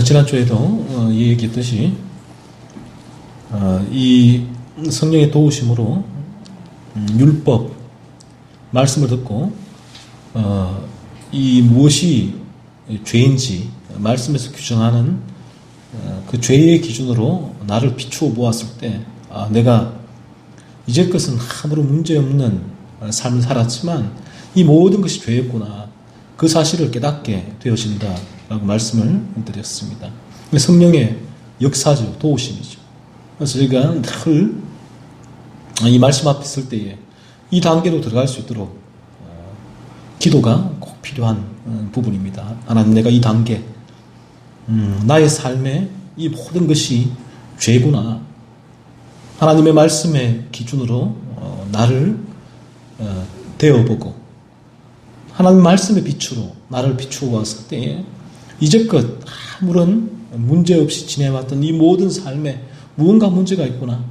지난주에도 얘기했듯이 이 성령의 도우심으로 율법 말씀을 듣고 이 무엇이 죄인지 말씀에서 규정하는 그 죄의 기준으로 나를 비추어 보았을 때 내가 이제껏은 아무런 문제없는 삶을 살았지만 이 모든 것이 죄였구나, 그 사실을 깨닫게 되어진다라고 말씀을 드렸습니다. 성령의 역사죠, 도우심이죠. 그래서 저희가 늘 이 말씀 앞에 있을 때에 이 단계로 들어갈 수 있도록 기도가 꼭 필요한 부분입니다. 하나님, 내가 이 단계, 나의 삶에 이 모든 것이 죄구나, 하나님의 말씀의 기준으로 나를 되어보고 하나님 말씀의 빛으로 나를 비추어 왔을 때에 이제껏 아무런 문제없이 지내왔던 이 모든 삶에 무언가 문제가 있구나,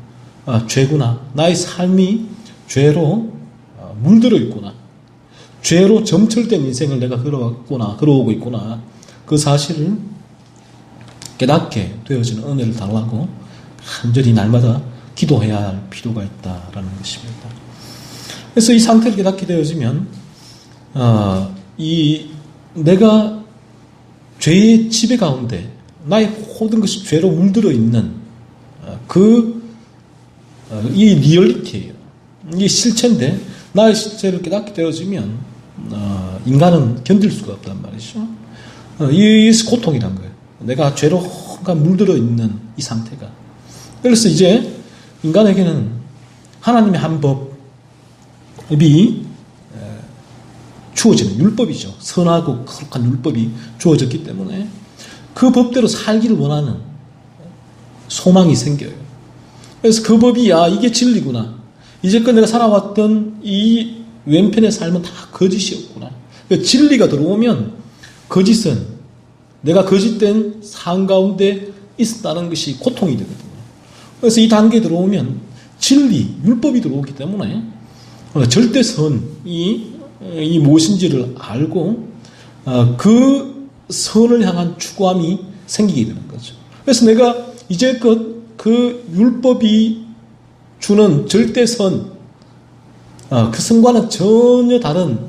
죄구나, 나의 삶이 죄로 물들어 있구나, 죄로 점철된 인생을 내가 걸어오고 있구나, 그 사실을 깨닫게 되어지는 은혜를 달라고 간절히 날마다 기도해야 할 필요가 있다라는 것입니다. 그래서 이 상태를 깨닫게 되어지면 내가 죄의 지배 가운데 나의 모든 것이 죄로 물들어 있는 이 리얼리티예요. 이게 실체인데 나의 실체를 깨닫게 되어지면 인간은 견딜 수가 없단 말이죠. 이것이 고통이란 거예요. 내가 죄로 물들어 있는 이 상태가. 그래서 이제 인간에게는 하나님의 한 법이 주어지는 율법이죠. 선하고 거룩한 율법이 주어졌기 때문에 그 법대로 살기를 원하는 소망이 생겨요. 그래서 그 법이 이게 진리구나, 이제껏 내가 살아왔던 이 왼편의 삶은 다 거짓이었구나, 그러니까 진리가 들어오면 거짓은 내가 거짓된 삶 가운데 있었다는 것이 고통이 되거든요. 그래서 이 단계에 들어오면 진리, 율법이 들어오기 때문에 절대선이 무엇인지를 알고 그 선을 향한 추구함이 생기게 되는 거죠. 그래서 내가 이제껏 그 율법이 주는 절대선, 그 선과는 전혀 다른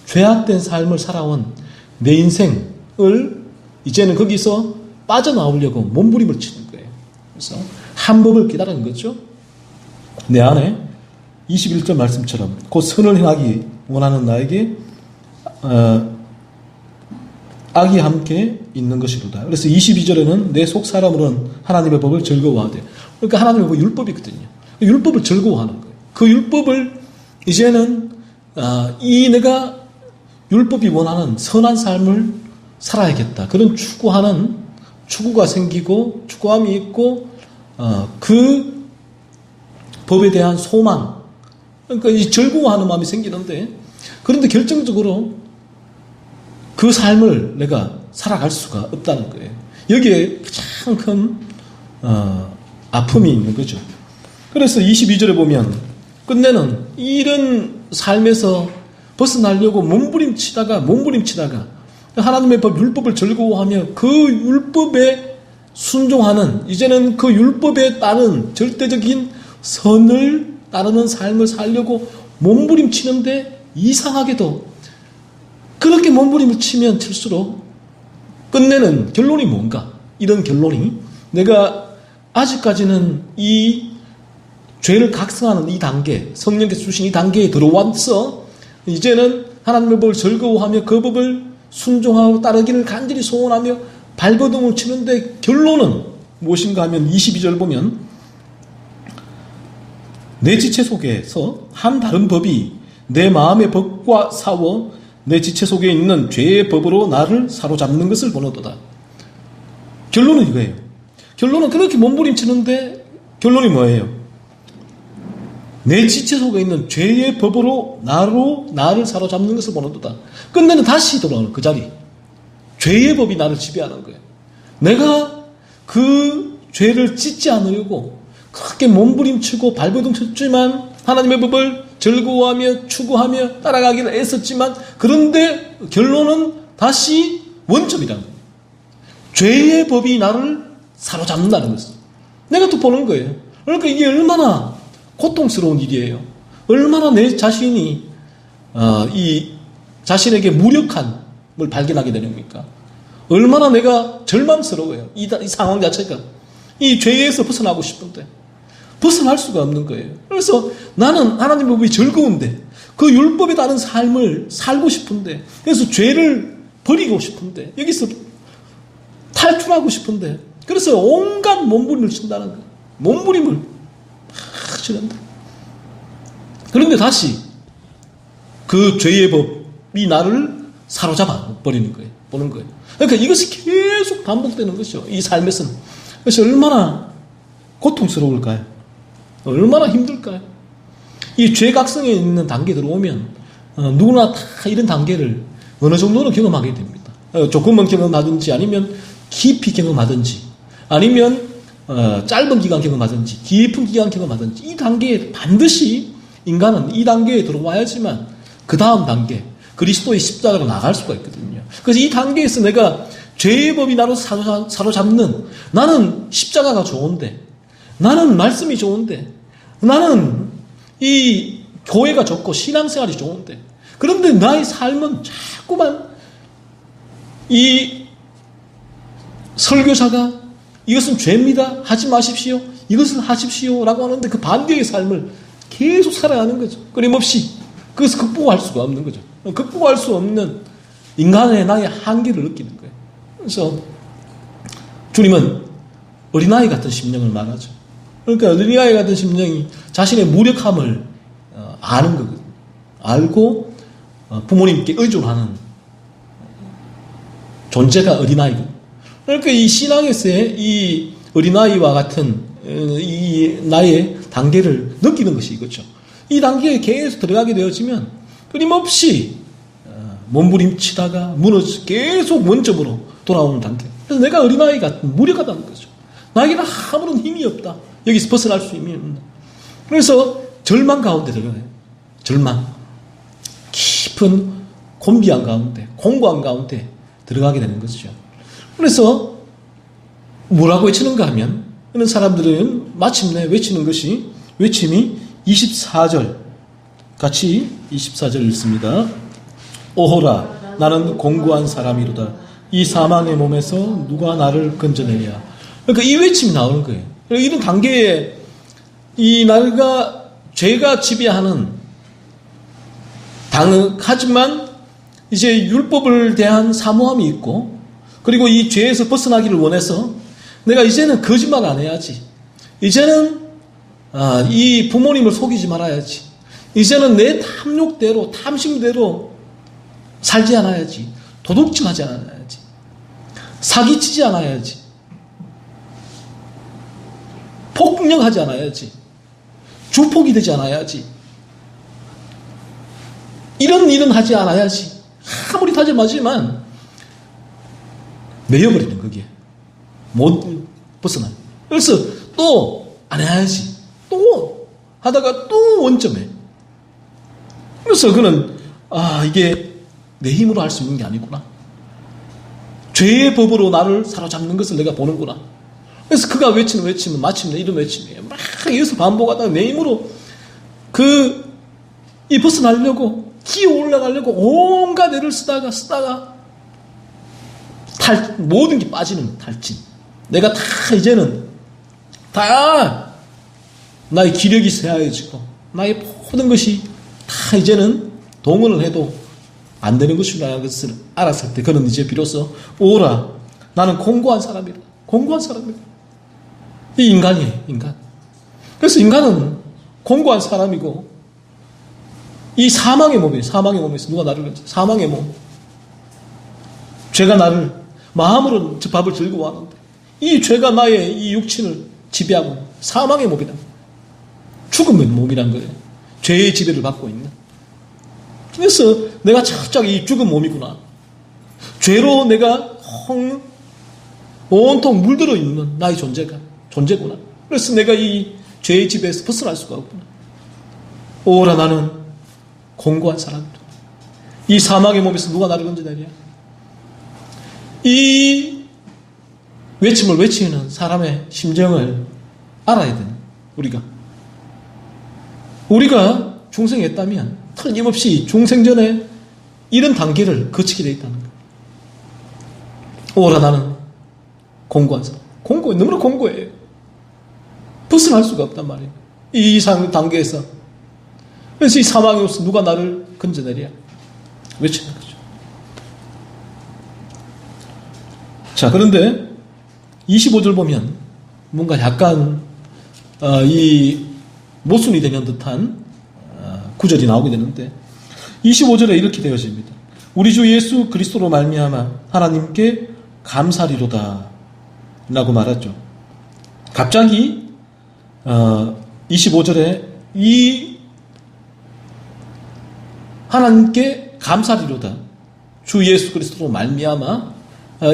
죄악된 삶을 살아온 내 인생을 이제는 거기서 빠져나오려고 몸부림을 치는 거예요. 그래서 한 법을 깨달은 거죠. 내 안에 21절 말씀처럼 곧 선을 행하기 원하는 나에게 악이 함께 있는 것이로다. 그래서 22절에는 내 속 사람으로는 하나님의 법을 즐거워하되, 그러니까 하나님의 법이 율법이거든요. 율법을 즐거워하는 거예요. 그 율법을 이제는 내가 율법이 원하는 선한 삶을 살아야겠다, 그런 추구가 생기고 추구함이 있고 그 법에 대한 소망, 그러니까 이 즐거워하는 마음이 생기는데, 그런데 결정적으로 그 삶을 내가 살아갈 수가 없다는 거예요. 여기에 가장 큰 아픔이 있는 거죠. 그래서 22절에 보면 끝내는 이런 삶에서 벗어나려고 몸부림치다가 하나님의 법, 율법을 즐거워하며 그 율법에 순종하는, 이제는 그 율법에 따른 절대적인 선을 따르는 삶을 살려고 몸부림치는데, 이상하게도 그렇게 몸부림을 치면 칠수록 끝내는 결론이 뭔가? 이런 결론이, 내가 아직까지는 이 죄를 각성하는 이 단계, 성령께서 주신 이 단계에 들어와서 이제는 하나님의 법을 즐거워하며 그 법을 순종하고 따르기를 간절히 소원하며 발버둥을 치는데, 결론은 무엇인가 하면 22절 보면 내 지체 속에서 한 다른 법이 내 마음의 법과 싸워 내 지체 속에 있는 죄의 법으로 나를 사로잡는 것을 보노도다. 결론은 이거예요. 결론은 그렇게 몸부림치는데 결론이 뭐예요? 내 지체 속에 있는 죄의 법으로 나를 사로잡는 것을 보노도다. 끝내는 다시 돌아오는 그 자리. 죄의 법이 나를 지배하는 거예요. 내가 그 죄를 짓지 않으려고 그렇게 몸부림치고 발버둥 쳤지만, 하나님의 법을 즐거워하며 추구하며 따라가기를 애썼지만, 그런데 결론은 다시 원점이라는 거예요. 죄의 법이 나를 사로잡는다는 것을 내가 또 보는 거예요. 그러니까 이게 얼마나 고통스러운 일이에요. 얼마나 내 자신이 이 자신에게 무력함을 발견하게 되는 겁니까? 얼마나 내가 절망스러워요. 이 상황 자체가. 이 죄에서 벗어나고 싶은데 벗어날 수가 없는 거예요. 그래서 나는 하나님의 법이 즐거운데 그 율법에 따른 삶을 살고 싶은데, 그래서 죄를 버리고 싶은데, 여기서 탈출하고 싶은데, 그래서 온갖 몸부림을 친다는 거예요. 몸부림을 막 치는다. 그런데 다시 그 죄의 법이 나를 사로잡아 버리는 거예요. 보는 거예요. 그러니까 이것이 계속 반복되는 것이죠. 이 삶에서는. 그래서 얼마나 고통스러울까요? 얼마나 힘들까요? 이 죄각성에 있는 단계에 들어오면 누구나 다 이런 단계를 어느 정도는 경험하게 됩니다. 조금은 경험하든지 아니면 깊이 경험하든지 아니면 짧은 기간 경험하든지 깊은 기간 경험하든지 이 단계에 반드시 인간은 이 단계에 들어와야지만 그 다음 단계 그리스도의 십자가로 나갈 수가 있거든요. 그래서 이 단계에서 내가 죄의 법이 나로 사로잡는, 나는 십자가가 좋은데, 나는 말씀이 좋은데, 나는 이 교회가 좋고 신앙생활이 좋은데, 그런데 나의 삶은 자꾸만 이 설교자가 이것은 죄입니다, 하지 마십시오, 이것을 하십시오 라고 하는데 그 반대의 삶을 계속 살아야 하는 거죠. 끊임없이. 그것을 극복할 수가 없는 거죠. 극복할 수 없는 인간의 나의 한계를 느끼는 거예요. 그래서 주님은 어린아이 같은 심령을 말하죠. 그러니까 어린아이 같은 심령이 자신의 무력함을 아는 거거든요. 알고 부모님께 의존하는 존재가 어린아이거든요. 그러니까 이 신앙에서의 이 어린아이와 같은 이 나의 단계를 느끼는 것이 이거죠. 이 단계에 계속 들어가게 되어지면 끊임없이 몸부림치다가 무너져 계속 원점으로 돌아오는 단계. 그래서 내가 어린아이 같은 무력하다는 거죠. 나에게는 아무런 힘이 없다. 여기서 벗어날 수 힘이 없다. 그래서 절망 가운데 들어가요. 절망. 깊은 곤비한 가운데, 공고한 가운데 들어가게 되는 것이죠. 그래서 뭐라고 외치는가 하면 이런 사람들은 마침내 외치는 것이 외침이 24절 같이 24절 읽습니다. 오호라 나는 공고한 사람이로다. 이 사망의 몸에서 누가 나를 건져내랴. 그러니까 이 외침이 나오는 거예요. 이런 단계에 이 나가 죄가 지배하는 하지만 이제 율법을 대한 사모함이 있고, 그리고 이 죄에서 벗어나기를 원해서 내가 이제는 거짓말 안 해야지. 이제는 이 부모님을 속이지 말아야지. 이제는 내 탐욕대로 탐심대로 살지 않아야지. 도둑질하지 않아야지. 사기치지 않아야지. 폭력하지 않아야지. 주폭이 되지 않아야지. 이런 일은 하지 않아야지. 아무리 다짐하지만 매여버리는 거기에. 못 벗어나요. 그래서 또 안 해야지. 또 하다가 또 원점에. 그래서 그는 이게 내 힘으로 할 수 있는 게 아니구나. 죄의 법으로 나를 사로잡는 것을 내가 보는구나. 그래서 그가 외치는 외침은 마침내 이런 외침이에요. 막 여기서 반복하다가 내 힘으로 이 벗어나려고 기어 올라가려고 온갖 애를 쓰다가 모든 게 빠지는 탈진. 내가 다 이제는 다 나의 기력이 쇠하여지고 나의 모든 것이 다 이제는 동원을 해도 안 되는 것이라는 것을 알았을 때 그는 이제 비로소 오라 나는 공고한 사람이다. 공고한 사람이다. 이 인간이에요. 인간. 그래서 인간은 공고한 사람이고 이 사망의 몸이에요. 사망의 몸에서 누가 나를 건져? 사망의 몸. 죄가 나를 마음으로는 밥을 즐거워하는데 이 죄가 나의 이 육신을 지배하고 사망의 몸이다. 죽음의 몸이란 거예요. 죄의 지배를 받고 있는. 그래서 내가 착착 이 죽은 몸이구나. 죄로 내가 온통 물들어 있는 나의 존재구나. 그래서 내가 이 죄의 지배에서 벗어날 수가 없구나. 오라 나는 공고한 사람이다. 이 사망의 몸에서 누가 나를 건져내랴. 이 외침을 외치는 사람의 심정을 알아야 돼요. 우리가 중생했다면 틀림없이 중생전에 이런 단계를 거치게 되어 있다는 거예요. 오라 나는 공고한 사람. 너무나 공고해요. 벗어날 수가 없단 말이에요. 이 이상 단계에서. 그래서 이 사망에 없어 누가 나를 건져내랴. 외치는 거죠. 자, 그런데 25절 보면 뭔가 약간 이 모순이 되는 듯한 구절이 나오게 되는데 25절에 이렇게 되어집니다. 우리 주 예수 그리스도로 말미암아 하나님께 감사리로다 라고 말하죠. 갑자기 25절에 이 하나님께 감사리로다 주 예수 그리스도로 말미암아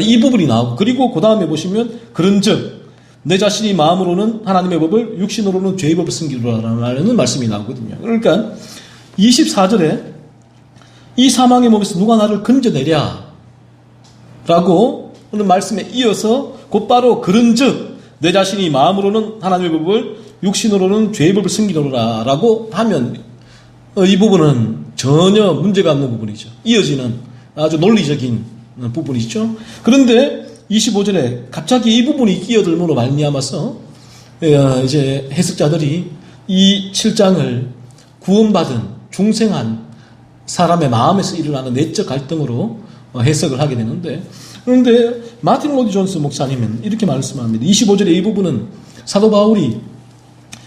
이 부분이 나오고, 그리고 그 다음에 보시면 그런즉 내 자신이 마음으로는 하나님의 법을 육신으로는 죄의 법을 숨기로라는 말씀이 나오거든요. 그러니까 24절에 이 사망의 몸에서 누가 나를 건져내랴 라고 하는 말씀에 이어서 곧바로 그런즉 내 자신이 마음으로는 하나님의 법을 육신으로는 죄의 법을 숨기노라 라고 하면 이 부분은 전혀 문제가 없는 부분이죠. 이어지는 아주 논리적인 부분이죠. 그런데 25절에 갑자기 이 부분이 끼어들므로 말미암아서 이제 해석자들이 이 7장을 구원받은 중생한 사람의 마음에서 일어나는 내적 갈등으로 해석을 하게 되는데, 그런데 마틴 로디 존스 목사님은 이렇게 말씀합니다. 25절의 이 부분은 사도 바울이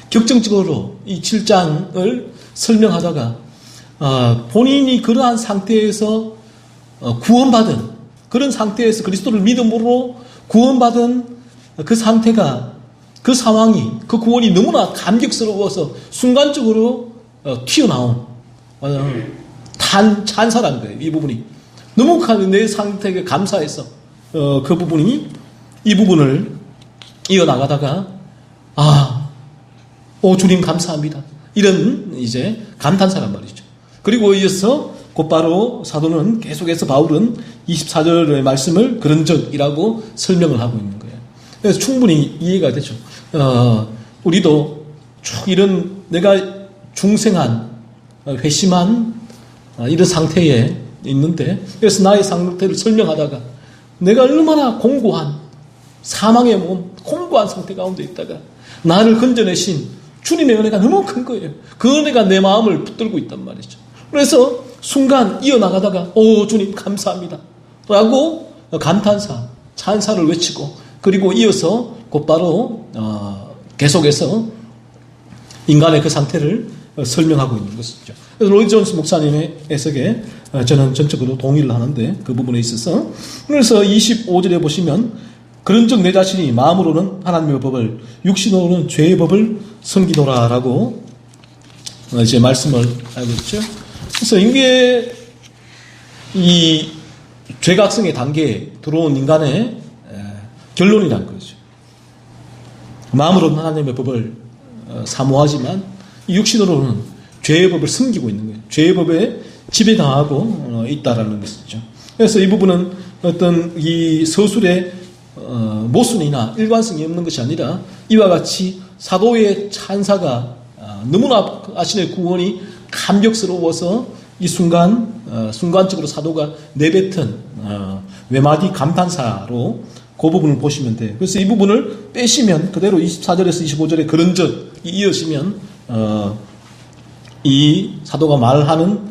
격정적으로 이 7장을 설명하다가 본인이 그러한 상태에서 구원받은 그런 상태에서 그리스도를 믿음으로 구원받은 그 상태가, 그 상황이, 그 구원이 너무나 감격스러워서 순간적으로 튀어나온 찬사라는 거예요. 이 부분이 너무 내 상태에 감사해서 그 부분이 이 부분을 이어나가다가 주님 감사합니다 이런 이제 감탄사란 말이죠. 그리고 이어서 곧바로 사도는 계속해서 바울은 24절의 말씀을 그런적이라고 설명을 하고 있는 거예요. 그래서 충분히 이해가 되죠. 우리도 쭉 이런 내가 중생한 회심한 이런 상태에 있는데, 그래서 나의 상태를 설명하다가 내가 얼마나 공고한 사망의 몸, 공고한 상태 가운데 있다가 나를 건져내신 주님의 은혜가 너무 큰 거예요. 그 은혜가 내 마음을 붙들고 있단 말이죠. 그래서 순간 이어나가다가 주님 감사합니다 라고 감탄사, 찬사를 외치고, 그리고 이어서 곧바로 계속해서 인간의 그 상태를 설명하고 있는 것이죠. 그래서 로이 존스 목사님의 해석에 저는 전적으로 동의를 하는데, 그 부분에 있어서 그래서 25절에 보시면 그런즉 내 자신이 마음으로는 하나님의 법을 육신으로는 죄의 법을 섬기노라라고 이제 말씀을 하고 있죠. 그래서 이게 이 죄각성의 단계에 들어온 인간의 결론이란 거죠. 마음으로는 하나님의 법을 사모하지만 육신으로는 죄의 법을 숨기고 있는 거예요. 죄의 법에 지배당하고 있다라는 것이죠. 그래서 이 부분은 어떤 이 서술의 모순이나 일관성이 없는 것이 아니라 이와 같이 사도의 찬사가 너무나 자신의 구원이 감격스러워서 이 순간적으로 사도가 내뱉은 외마디 감탄사로 그 부분을 보시면 돼요. 그래서 이 부분을 빼시면 그대로 24절에서 25절에 그런즉 이어지면 이 사도가 말하는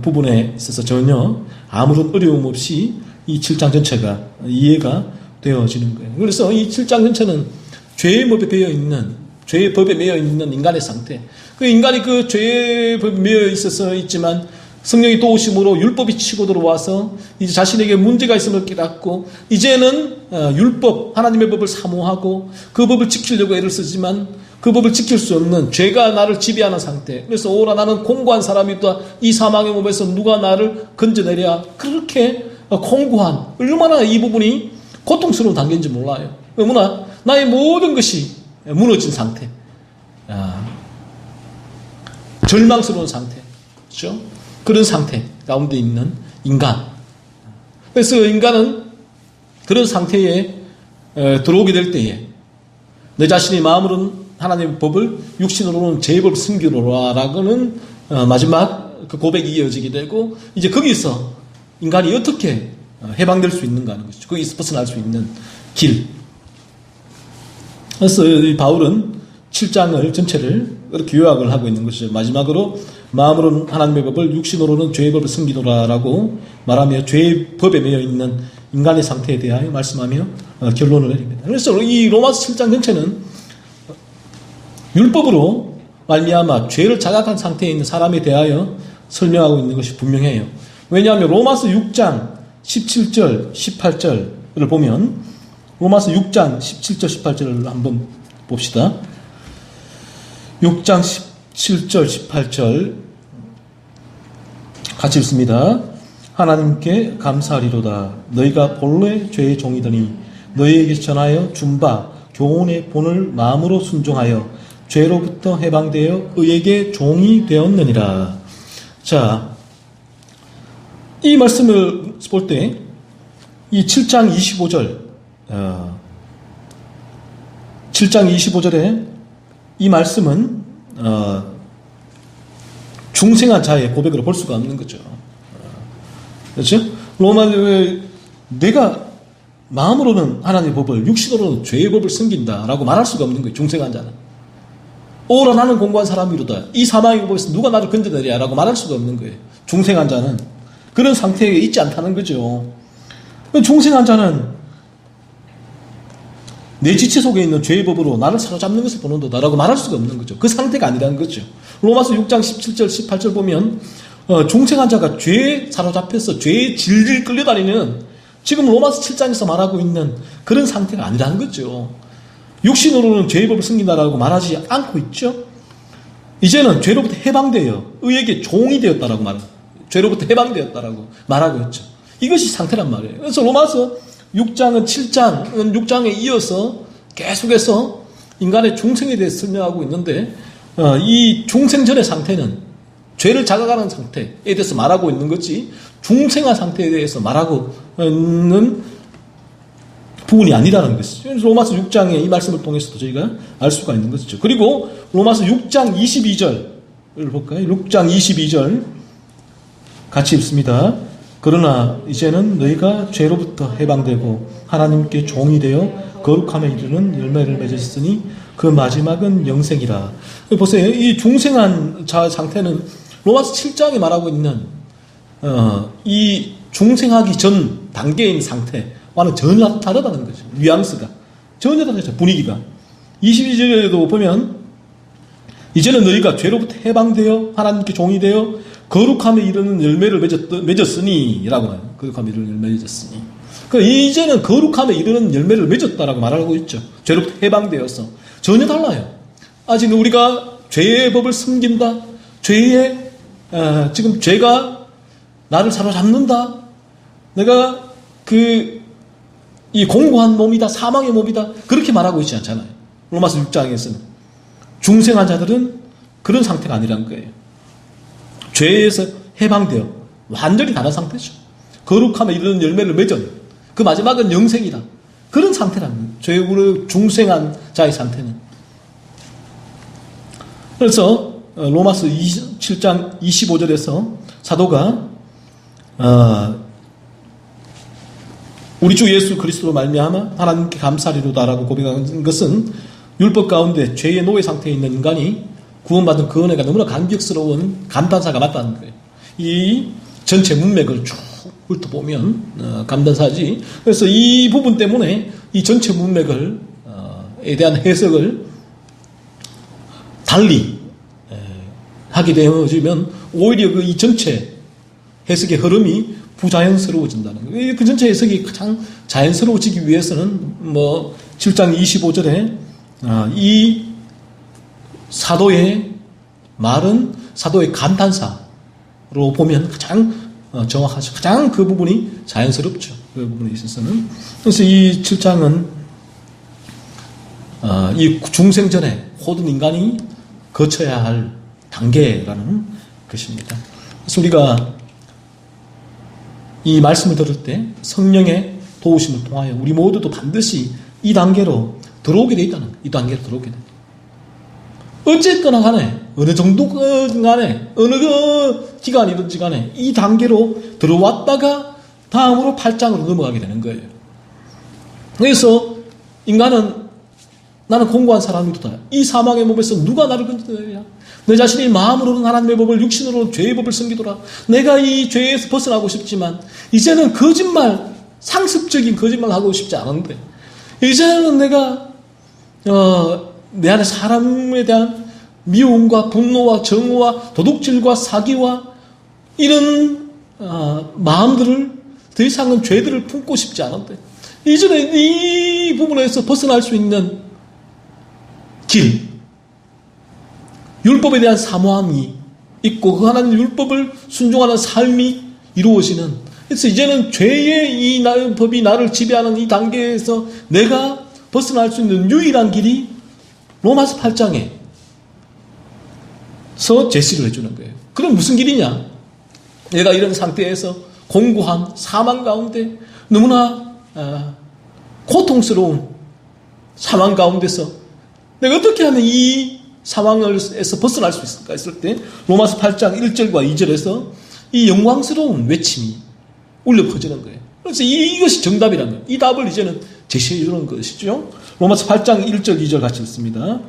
부분에 있어서 전혀 아무런 어려움 없이 이 7장 전체가 이해가 되어지는 거예요. 그래서 이 7장 전체는 죄의 법에 매여 있는 인간의 상태. 그 인간이 그 죄의 법에 매여 있어서 있지만 성령이 도우심으로 율법이 치고 들어와서 이제 자신에게 문제가 있음을 깨닫고 이제는 율법, 하나님의 법을 사모하고 그 법을 지키려고 애를 쓰지만 그 법을 지킬 수 없는 죄가 나를 지배하는 상태. 그래서 오라 나는 공고한 사람이다. 이 사망의 몸에서 누가 나를 건져내랴. 그렇게 공고한, 얼마나 이 부분이 고통스러운 단계인지 몰라요. 너무나 나의 모든 것이 무너진 상태, 절망스러운 상태, 그렇죠? 그런 상태 가운데 있는 인간. 그래서 인간은 그런 상태에 들어오게 될 때에 내 자신이 마음으로는 하나님의 법을, 육신으로는 제 법을 숨기노라라고는 마지막 그 고백이 이어지게 되고, 이제 거기서 인간이 어떻게 해방될 수 있는가 하는 것이죠. 거기서 벗어날 수 있는 길. 그래서 이 바울은 7장을 전체를 이렇게 요약을 하고 있는 것이죠. 마지막으로 마음으로는 하나님의 법을, 육신으로는 죄의 법을 숨기노라라고 말하며 죄의 법에 매여 있는 인간의 상태에 대하여 말씀하며 결론을 내립니다. 그래서 이 로마서 7장 전체는 율법으로 말미암아 죄를 자각한 상태에 있는 사람에 대하여 설명하고 있는 것이 분명해요. 왜냐하면 로마서 6장 17절, 18절을 보면, 로마서 6장 17절, 18절을 한번 봅시다. 6장 17절, 18절 같이 읽습니다. 하나님께 감사하리로다. 너희가 본래 죄의 종이더니 너희에게 전하여 준 바 교훈의 본을 마음으로 순종하여 죄로부터 해방되어 의에게 종이 되었느니라. 자, 이 말씀을 볼 때 이 7장 25절 7장 25절에 이 말씀은 중생한 자의 고백으로 볼 수가 없는 거죠. 그렇죠? 내가 마음으로는 하나님의 법을, 육신으로는 죄의 법을 숨긴다라고 말할 수가 없는 거예요. 중생한 자는. 오라 나는 공고한 사람이로다. 이 사망의 법에서 누가 나를 건져내랴라고 말할 수가 없는 거예요. 중생한 자는 그런 상태에 있지 않다는 거죠. 중생한 자는 내 지체 속에 있는 죄의 법으로 나를 사로잡는 것을 보는도다라고 말할 수가 없는 거죠. 그 상태가 아니라는 거죠. 로마서 6장 17절 18절 보면 중생한 자가 죄에 사로잡혀서 죄에 질질 끌려다니는, 지금 로마서 7장에서 말하고 있는 그런 상태가 아니라는 거죠. 육신으로는 죄의 법을 숨긴다라고 말하지 않고 있죠. 이제는 죄로부터 해방되어 의에게 종이 되었다라고 말합니다. 죄로부터 해방되었다라고 말하고 있죠. 이것이 상태란 말이에요. 그래서 로마서 6장은 6장에 이어서 계속해서 인간의 중생에 대해서 설명하고 있는데, 이 중생 전의 상태는 죄를 자각하는 상태에 대해서 말하고 있는 거지, 중생한 상태에 대해서 말하고 있는 부분이 아니라는 것이죠. 로마서 6장의 이 말씀을 통해서도 저희가 알 수가 있는 것이죠. 그리고 로마서 6장 22절을 볼까요? 6장 22절 같이 읽습니다. 그러나 이제는 너희가 죄로부터 해방되고 하나님께 종이 되어 거룩함에 이르는 열매를 맺었으니 그 마지막은 영생이라. 보세요. 이 중생한 자 상태는 로마서 7장에 말하고 있는 이 중생하기 전 단계인 상태와는 전혀 다르다는 거죠. 뉘앙스가 전혀 다르죠. 분위기가. 22절에도 보면 이제는 너희가 죄로부터 해방되어 하나님께 종이 되어 거룩함에 이르는 열매를 맺었으니 라고 해요. 거룩함에 이르는 열매를 맺었으니. 이제는 거룩함에 이르는 열매를 맺었다라고 말하고 있죠. 죄로부터 해방되어서. 전혀 달라요. 아직 우리가 죄의 법을 숨긴다. 지금 죄가 나를 사로잡는다. 내가 이 공고한 몸이다. 사망의 몸이다. 그렇게 말하고 있지 않잖아요. 로마서 6장에서는. 중생한 자들은 그런 상태가 아니라는 거예요. 죄에서 해방되어 완전히 다른 상태죠. 거룩함에 이르는 열매를 맺은 그 마지막은 영생이다. 그런 상태라는 거예요. 죄로 중생한 자의 상태는. 그래서 로마서 7장 25절에서 사도가 우리 주 예수 그리스도로 말미암아 하나님께 감사하리로다라고 고백한 것은 율법 가운데 죄의 노예 상태에 있는 인간이 구원받은 그 은혜가 너무나 감격스러운 감탄사가 맞다는 거예요. 이 전체 문맥을 쭉 훑어보면 감탄사지. 그래서 이 부분 때문에 이 전체 문맥을 에 대한 해석을 달리 하게 되어지면 오히려 이 전체 해석의 흐름이 부자연스러워진다는 거예요. 그 전체 해석이 가장 자연스러워지기 위해서는 7장 25절에 이 사도의 말은 사도의 감탄사로 보면 가장 정확하죠. 가장 그 부분이 자연스럽죠. 그 부분에 있어서는. 그래서 이 7장은 이 중생전에 모든 인간이 거쳐야 할 단계라는 것입니다. 그래서 우리가 이 말씀을 들을 때 성령의 도우심을 통하여 우리 모두도 반드시 이 단계로 들어오게 돼 있다는 거예요. 이 단계로 들어오게 돼. 어쨌거나 간에, 어느 정도 간에, 어느 기간이든지 간에 이 단계로 들어왔다가 다음으로 8장으로 넘어가게 되는 거예요. 그래서 인간은 나는 공고한 사람이다. 이 사망의 몸에서 누가 나를 건져내리랴. 내 자신이 마음으로는 하나님의 법을, 육신으로는 죄의 법을 섬기더라. 내가 이 죄에서 벗어나고 싶지만 이제는 거짓말, 상습적인 거짓말을 하고 싶지 않은데 이제는 내가 내 안에 사람에 대한 미움과 분노와 정오와 도둑질과 사기와 이런 마음들을 더 이상은 죄들을 품고 싶지 않은데 이전에 이 부분에서 벗어날 수 있는 길, 율법에 대한 사모함이 있고 그 하나님 율법을 순종하는 삶이 이루어지는, 그래서 이제는 죄의 이 법이 나를 지배하는 이 단계에서 내가 벗어날 수 있는 유일한 길이 로마서 8장에서 제시를 해주는 거예요. 그럼 무슨 길이냐? 내가 이런 상태에서 공고한 사망 가운데 너무나 고통스러운 사망 가운데서 내가 어떻게 하면 이 상황에서 벗어날 수 있을까 했을 때 로마서 8장 1절과 2절에서 이 영광스러운 외침이 울려 퍼지는 거예요. 그래서 이것이 정답이라는 거예요. 이 답을 이제는 제시해 주는 것이죠. 로마서 8장 1절 2절 같이 읽습니다.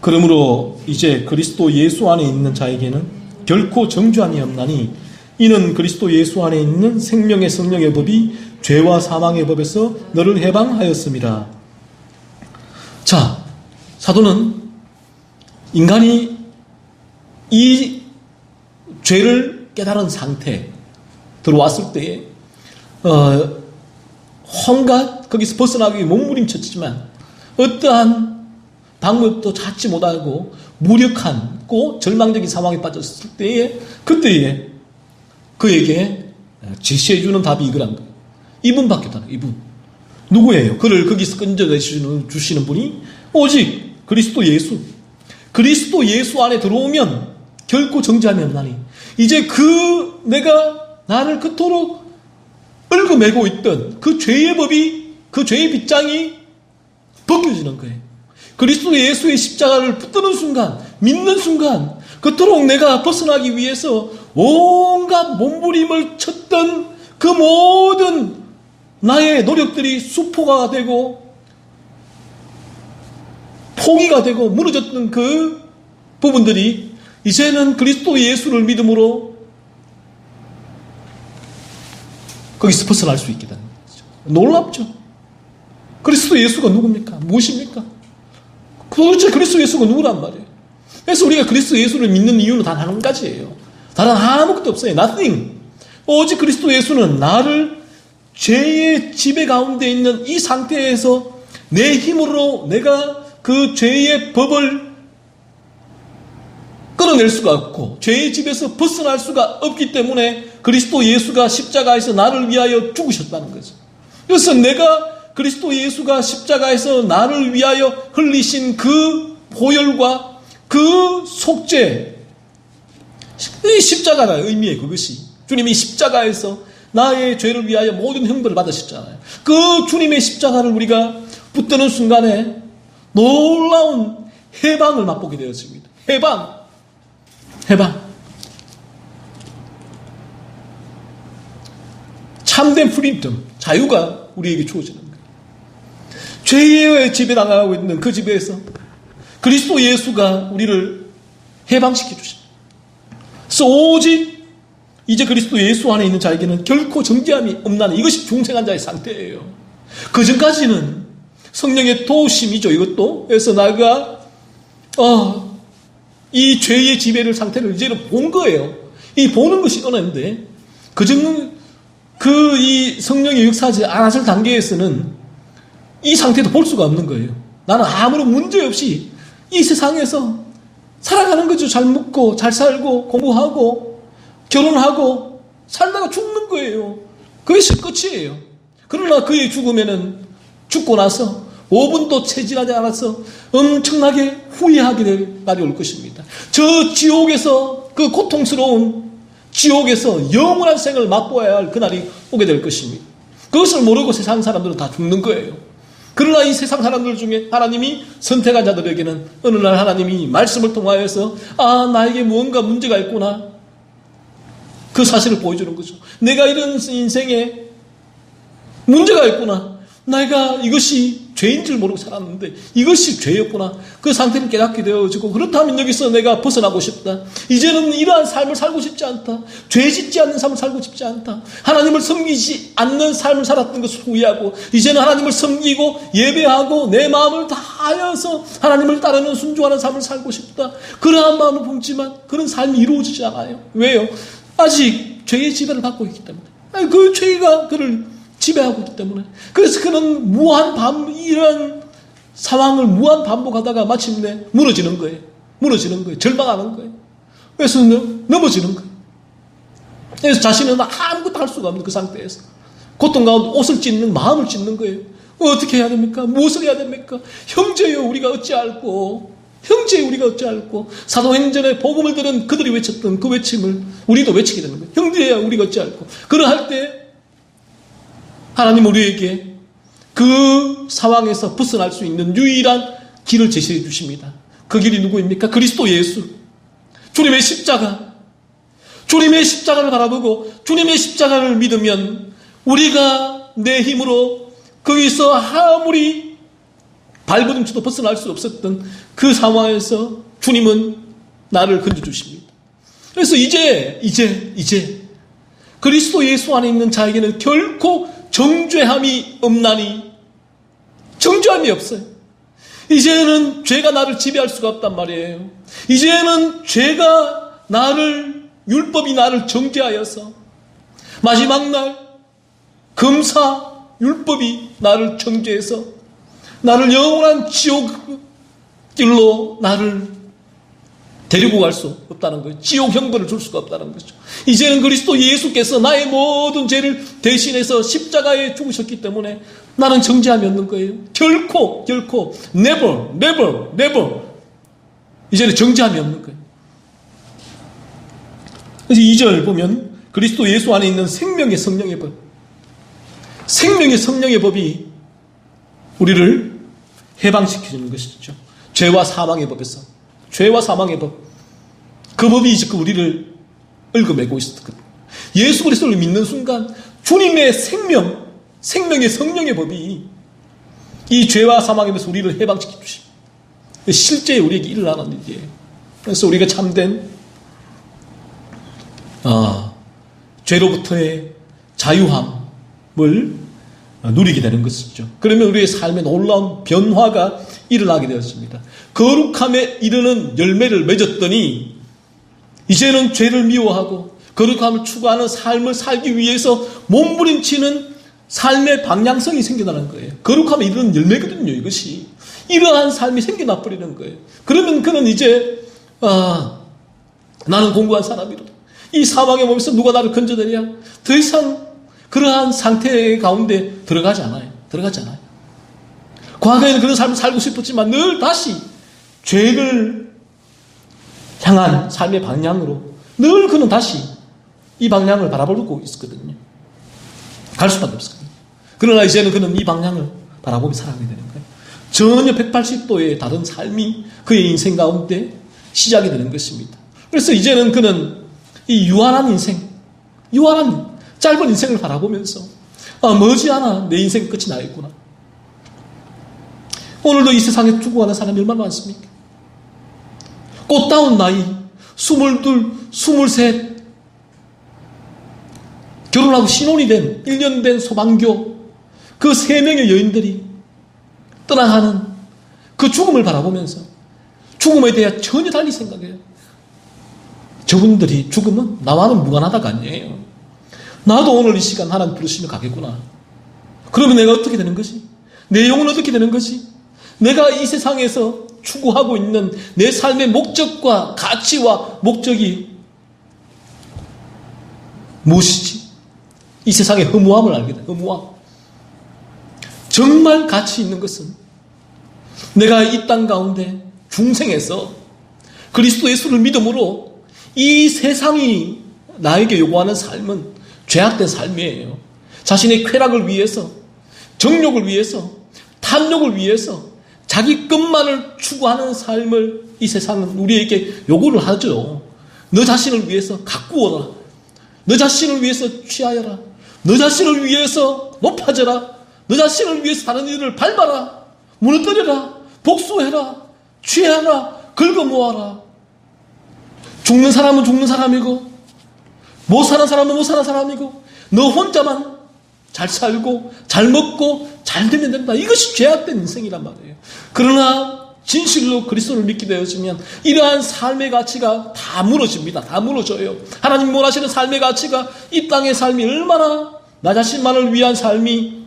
그러므로 이제 그리스도 예수 안에 있는 자에게는 결코 정죄함이 없나니 이는 그리스도 예수 안에 있는 생명의 성령의 법이 죄와 사망의 법에서 너를 해방하였습니다. 자, 사도는 인간이 이 죄를 깨달은 상태 들어왔을 때에 온갖 거기서 벗어나기 몸부림쳤지만 어떠한 방법도 찾지 못하고 무력한 절망적인 상황에 빠졌을 때에 그때에 그에게 제시해주는 답이 이거란 거예요. 이분밖에 없다는 거예요. 이분. 누구예요? 그를 거기서 건져주시는 분이 오직 그리스도 예수. 그리스도 예수 안에 들어오면 결코 정죄함이 없나니 이제 내가 나를 그토록 얽어매고 있던 그 죄의 법이, 그 죄의 빗장이 벗겨지는 거예요. 그리스도 예수의 십자가를 붙드는 순간, 믿는 순간 그토록 내가 벗어나기 위해서 온갖 몸부림을 쳤던 그 모든 나의 노력들이 수포가 되고 포기가 되고 무너졌던 그 부분들이 이제는 그리스도 예수를 믿음으로 거기서 벗어날 수 있게 되는 거죠. 놀랍죠? 그리스도 예수가 누굽니까? 무엇입니까? 도대체 그리스도 예수가 누구란 말이에요? 그래서 우리가 그리스도 예수를 믿는 이유는 단 한 가지예요. 다른 아무것도 없어요. Nothing. 오직 그리스도 예수는 나를 죄의 지배 가운데 있는 이 상태에서 내 힘으로 내가 그 죄의 법을 끊어낼 수가 없고 죄의 집에서 벗어날 수가 없기 때문에 그리스도 예수가 십자가에서 나를 위하여 죽으셨다는 거죠. 그래서 내가 그리스도 예수가 십자가에서 나를 위하여 흘리신 그 보혈과 그 속죄, 이 십자가의 의미에 그것이 주님이 십자가에서 나의 죄를 위하여 모든 형벌을 받으셨잖아요. 그 주님의 십자가를 우리가 붙드는 순간에 놀라운 해방을 맛보게 되었습니다. 해방. 참된 프리덤, 자유가 우리에게 주어지는 거예요. 죄의 지배 당하고 있는 그 지배에서 그리스도 예수가 우리를 해방시켜 주십니다. 그래서 오직 이제 그리스도 예수 안에 있는 자에게는 결코 정죄함이 없나니 이것이 중생한 자의 상태예요. 그 전까지는 성령의 도우심이죠. 이것도. 그래서 내가 이 죄의 지배를 상태를 이제는 본 거예요. 이 보는 것이 은혜인데 이 성령의 역사하지 않았을 단계에서는 이 상태도 볼 수가 없는 거예요. 나는 아무런 문제 없이 이 세상에서 살아가는 거죠. 잘 먹고 잘 살고 공부하고 결혼하고 살다가 죽는 거예요. 그것이 끝이에요. 그러나 그의 죽음에는 죽고 나서 5분도 채지하지 않아서 엄청나게 후회하게 될 날이 올 것입니다. 저 지옥에서 그 고통스러운 지옥에서 영원한 생을 맛보아야 할 그날이 오게 될 것입니다. 그것을 모르고 세상 사람들은 다 죽는 거예요. 그러나 이 세상 사람들 중에 하나님이 선택한 자들에게는 어느 날 하나님이 말씀을 통하여서 나에게 무언가 문제가 있구나, 그 사실을 보여주는 거죠. 내가 이런 인생에 문제가 있구나, 내가 이것이 죄인 줄 모르고 살았는데 이것이 죄였구나, 그 상태를 깨닫게 되어지고, 그렇다면 여기서 내가 벗어나고 싶다, 이제는 이러한 삶을 살고 싶지 않다, 죄 짓지 않는 삶을 살고 싶지 않다, 하나님을 섬기지 않는 삶을 살았던 것을 후회하고 이제는 하나님을 섬기고 예배하고 내 마음을 다하여서 하나님을 따르는 순종하는 삶을 살고 싶다, 그러한 마음을 품지만 그런 삶이 이루어지지 않아요. 왜요? 아직 죄의 지배를 받고 있기 때문에, 그 죄가 그를 지배하고 있기 때문에. 그래서 그는 이런 상황을 무한 반복하다가 마침내 무너지는 거예요. 절망하는 거예요. 그래서 넘어지는 거예요. 그래서 자신은 아무것도 할 수가 없는 그 상태에서 고통 가운데 옷을 찢는, 마음을 찢는 거예요. 어떻게 해야 됩니까? 무엇을 해야 됩니까? 형제여 우리가 어찌할꼬, 사도행전에 복음을 들은 그들이 외쳤던 그 외침을 우리도 외치게 되는 거예요. 형제여 우리가 어찌할꼬. 그러할 때 하나님 우리에게 그 상황에서 벗어날 수 있는 유일한 길을 제시해 주십니다. 그 길이 누구입니까? 그리스도 예수. 주님의 십자가를 바라보고 주님의 십자가를 믿으면 우리가 내 힘으로 거기서 아무리 발버둥쳐도 벗어날 수 없었던 그 상황에서 주님은 나를 건져주십니다. 그래서 이제 그리스도 예수 안에 있는 자에게는 결코 정죄함이 없나니, 정죄함이 없어요. 이제는 죄가 나를 지배할 수가 없단 말이에요. 이제는 율법이 나를 정죄하여서 마지막 날 금사 율법이 나를 정죄해서 나를 영원한 지옥길로 나를 데리고 갈 수 없다는 거예요. 지옥 형벌을 줄 수가 없다는 거죠. 이제는 그리스도 예수께서 나의 모든 죄를 대신해서 십자가에 죽으셨기 때문에 나는 정죄함이 없는 거예요. 결코 never 이제는 정죄함이 없는 거예요. 그래서 2절 보면 그리스도 예수 안에 있는 생명의 성령의 법이 우리를 해방시켜주는 것이죠. 죄와 사망의 법. 그 법이 이제 우리를 얽어매고 있었거든요. 예수 그리스도를 믿는 순간 주님의 생명의 성령의 법이 이 죄와 사망의 법에서 우리를 해방시켜 주십니다. 실제 우리에게 일어나는 일이에요. 그래서 우리가 참된 죄로부터의 자유함을 누리게 되는 것이죠. 그러면 우리의 삶에 놀라운 변화가 일어나게 되었습니다. 거룩함에 이르는 열매를 맺었더니 이제는 죄를 미워하고 거룩함을 추구하는 삶을 살기 위해서 몸부림치는 삶의 방향성이 생겨나는 거예요. 거룩함에 이르는 열매거든요. 이것이 이러한 삶이 생겨나 버리는 거예요. 그러면 그는 이제 나는 공부한 사람이로다, 이 사망의 몸에서 누가 나를 건져내랴, 더 이상 그러한 상태 가운데 들어가지 않아요. 과거에는 그런 삶을 살고 싶었지만 늘 다시 죄를 향한 삶의 방향으로 늘 그는 다시 이 방향을 바라보고 있었거든요. 갈 수밖에 없었거든요. 그러나 이제는 그는 이 방향을 바라보며 살아가게 되는 거예요. 전혀 180도의 다른 삶이 그의 인생 가운데 시작이 되는 것입니다. 그래서 이제는 그는 이 유한한 짧은 인생을 바라보면서 머지않아 내 인생 끝이 나겠구나. 오늘도 이 세상에 죽어가는 사람이 얼마나 많습니까? 꽃다운 나이 22, 23 결혼하고 신혼이 된 1년 된 소방교 그 3명의 여인들이 떠나가는 그 죽음을 바라보면서 죽음에 대해 전혀 달리 생각해요. 저분들이 죽으면 나와는 무관하다가 아니에요. 나도 오늘 이 시간 하나님 부르시면 가겠구나. 그러면 내가 어떻게 되는 것이? 내 영혼은 어떻게 되는 것이? 내가 이 세상에서 추구하고 있는 내 삶의 목적과 가치와 목적이 무엇이지? 이 세상의 허무함을 알게 돼. 허무함. 정말 가치 있는 것은 내가 이 땅 가운데 중생에서 그리스도 예수를 믿음으로 이 세상이 나에게 요구하는 삶은 죄악된 삶이에요. 자신의 쾌락을 위해서, 정욕을 위해서 탐욕을 위해서 자기 것만을 추구하는 삶을 이 세상은 우리에게 요구를 하죠. 너 자신을 위해서 가꾸어라. 너 자신을 위해서 취하여라. 너 자신을 위해서 높아져라. 너 자신을 위해서 다른 이들을 밟아라. 무너뜨려라. 복수해라. 취하라. 긁어 모아라. 죽는 사람은 죽는 사람이고 못 사는 사람은 못 사는 사람이고 너 혼자만 잘 살고 잘 먹고 잘 되면 된다. 이것이 죄악된 인생이란 말이에요. 그러나 진실로 그리스도를 믿게 되어지면 이러한 삶의 가치가 다 무너집니다. 다 무너져요. 하나님 원하시는 삶의 가치가 이 땅의 삶이 얼마나 나 자신만을 위한 삶이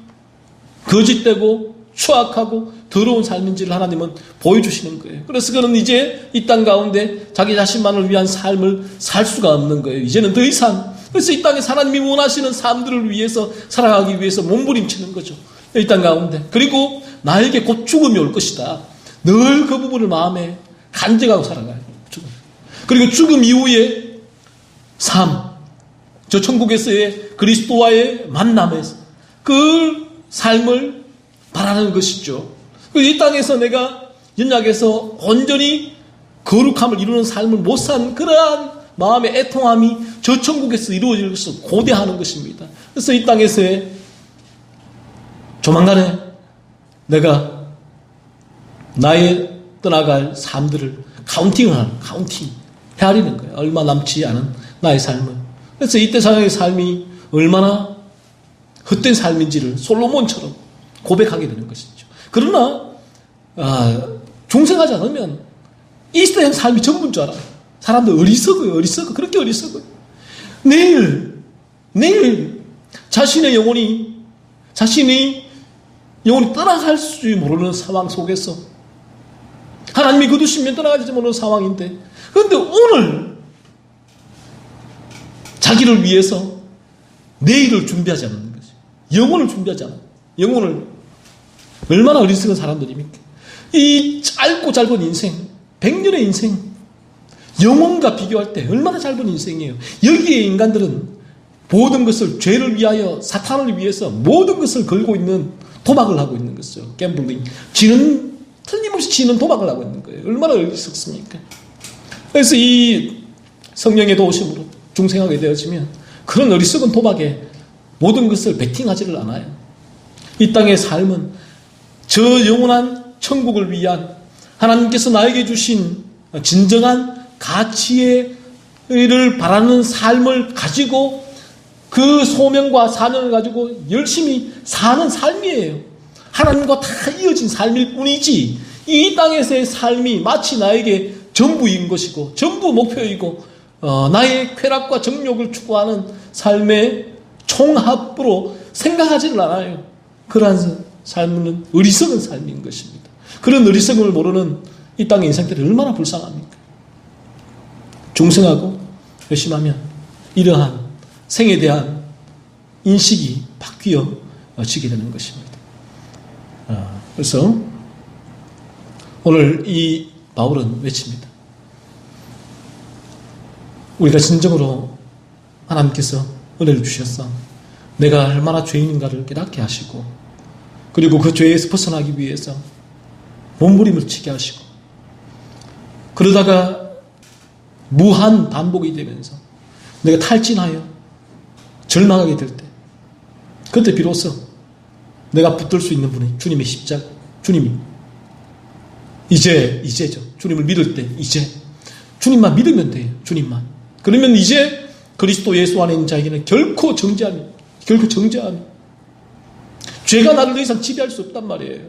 거짓되고 추악하고 더러운 삶인지를 하나님은 보여주시는 거예요. 그래서 그는 이제 이 땅 가운데 자기 자신만을 위한 삶을 살 수가 없는 거예요. 이제는 더 이상. 그래서 이 땅에서 하나님이 원하시는 삶들을 위해서 살아가기 위해서 몸부림치는 거죠. 이 땅 가운데. 그리고 나에게 곧 죽음이 올 것이다. 늘 그 부분을 마음에 간직하고 살아가요. 죽음. 그리고 죽음 이후에 삶. 저 천국에서의 그리스도와의 만남에서 그 삶을 바라는 것이죠. 이 땅에서 내가 연약해서 온전히 거룩함을 이루는 삶을 못 산 그러한 마음의 애통함이 저 천국에서 이루어질 것을 고대하는 것입니다. 그래서 이 땅에서의 조만간에 내가 나의 떠나갈 삶들을 카운팅 헤아리는 거예요. 얼마 남지 않은 나의 삶을. 그래서 이때 사람의 삶이 얼마나 헛된 삶인지를 솔로몬처럼 고백하게 되는 것이죠. 그러나 중생하지 않으면 이 시대의 삶이 전부인 줄 알아요. 사람들 어리석어요. 그렇게 어리석어요. 내일 자신의 영혼이 떠나갈 수 모르는 상황 속에서 하나님이 거두시면 떠나가지 모르는 상황인데 그런데 오늘 자기를 위해서 내일을 준비하지 않는 것이 영혼을 준비하지 않아요. 영혼을 얼마나 어리석은 사람들입니까? 이 짧고 짧은 인생 100년의 인생 영혼과 비교할 때 얼마나 짧은 인생이에요. 여기에 인간들은 모든 것을 죄를 위하여 사탄을 위해서 모든 것을 걸고 있는 도박을 하고 있는 것이죠. 갬블링. 틀림없이 지는 도박을 하고 있는 거예요. 얼마나 어리석습니까? 그래서 이 성령의 도우심으로 중생하게 되어지면 그런 어리석은 도박에 모든 것을 베팅하지를 않아요. 이 땅의 삶은 저 영원한 천국을 위한 하나님께서 나에게 주신 진정한 가치를 바라는 삶을 가지고 그 소명과 사명을 가지고 열심히 사는 삶이에요. 하나님과 다 이어진 삶일 뿐이지 이 땅에서의 삶이 마치 나에게 전부인 것이고 전부 목표이고 나의 쾌락과 정욕을 추구하는 삶의 총합으로 생각하지를 않아요. 그러한 삶은 어리석은 삶인 것입니다. 그런 어리석음을 모르는 이 땅의 인생들이 얼마나 불쌍합니까? 중생하고 열심하면 이러한 생에 대한 인식이 바뀌어지게 되는 것입니다. 그래서 오늘 이 바울은 외칩니다. 우리가 진정으로 하나님께서 은혜를 주셨어. 내가 얼마나 죄인인가를 깨닫게 하시고 그리고 그 죄에서 벗어나기 위해서 몸부림을 치게 하시고 그러다가 무한 반복이 되면서 내가 탈진하여 절망하게 될 때 그때 비로소 내가 붙들 수 있는 분이 주님의 십자가, 주님이 이제죠. 주님을 믿을 때 이제 주님만 믿으면 돼요. 주님만. 그러면 이제 그리스도 예수 안에 있는 자에게는 결코 정죄함이 죄가 나를 더 이상 지배할 수 없단 말이에요.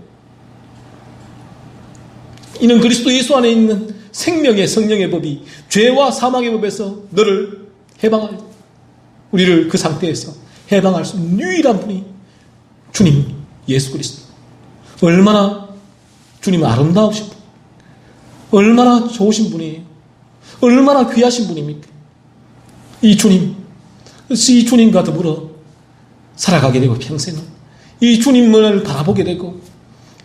이는 그리스도 예수 안에 있는 생명의 성령의 법이 죄와 사망의 법에서 너를 우리를 그 상태에서 해방할 수 있는 유일한 분이 주님 예수 그리스도. 얼마나 주님은 아름다우신 분, 얼마나 좋으신 분이에요. 얼마나 귀하신 분입니까? 이 주님과 더불어 살아가게 되고 평생은 이 주님을 바라보게 되고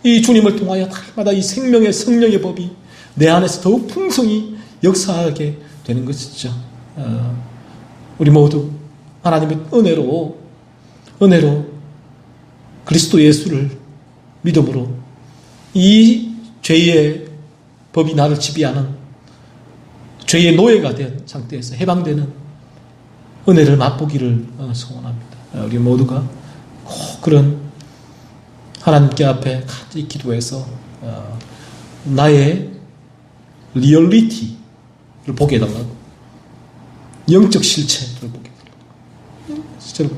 이 주님을 통하여 날마다 이 생명의 성령의 법이 내 안에서 더욱 풍성히 역사하게 되는 것이죠. 우리 모두 하나님의 은혜로 그리스도 예수를 믿음으로 이 죄의 법이 나를 지배하는 죄의 노예가 된 상태에서 해방되는 은혜를 맛보기를 소원합니다. 우리 모두가 꼭 그런 하나님께 앞에 간절히 기도해서 나의 리얼리티를 보게 해달라고, 영적 실체를 보게 해달라고, 실제로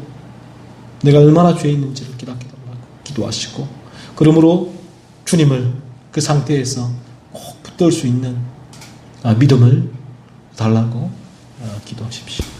내가 얼마나 죄에 있는지를 깨닫게 해달라고 기도하시고, 그러므로 주님을 그 상태에서 꼭 붙들 수 있는 믿음을 달라고 기도하십시오.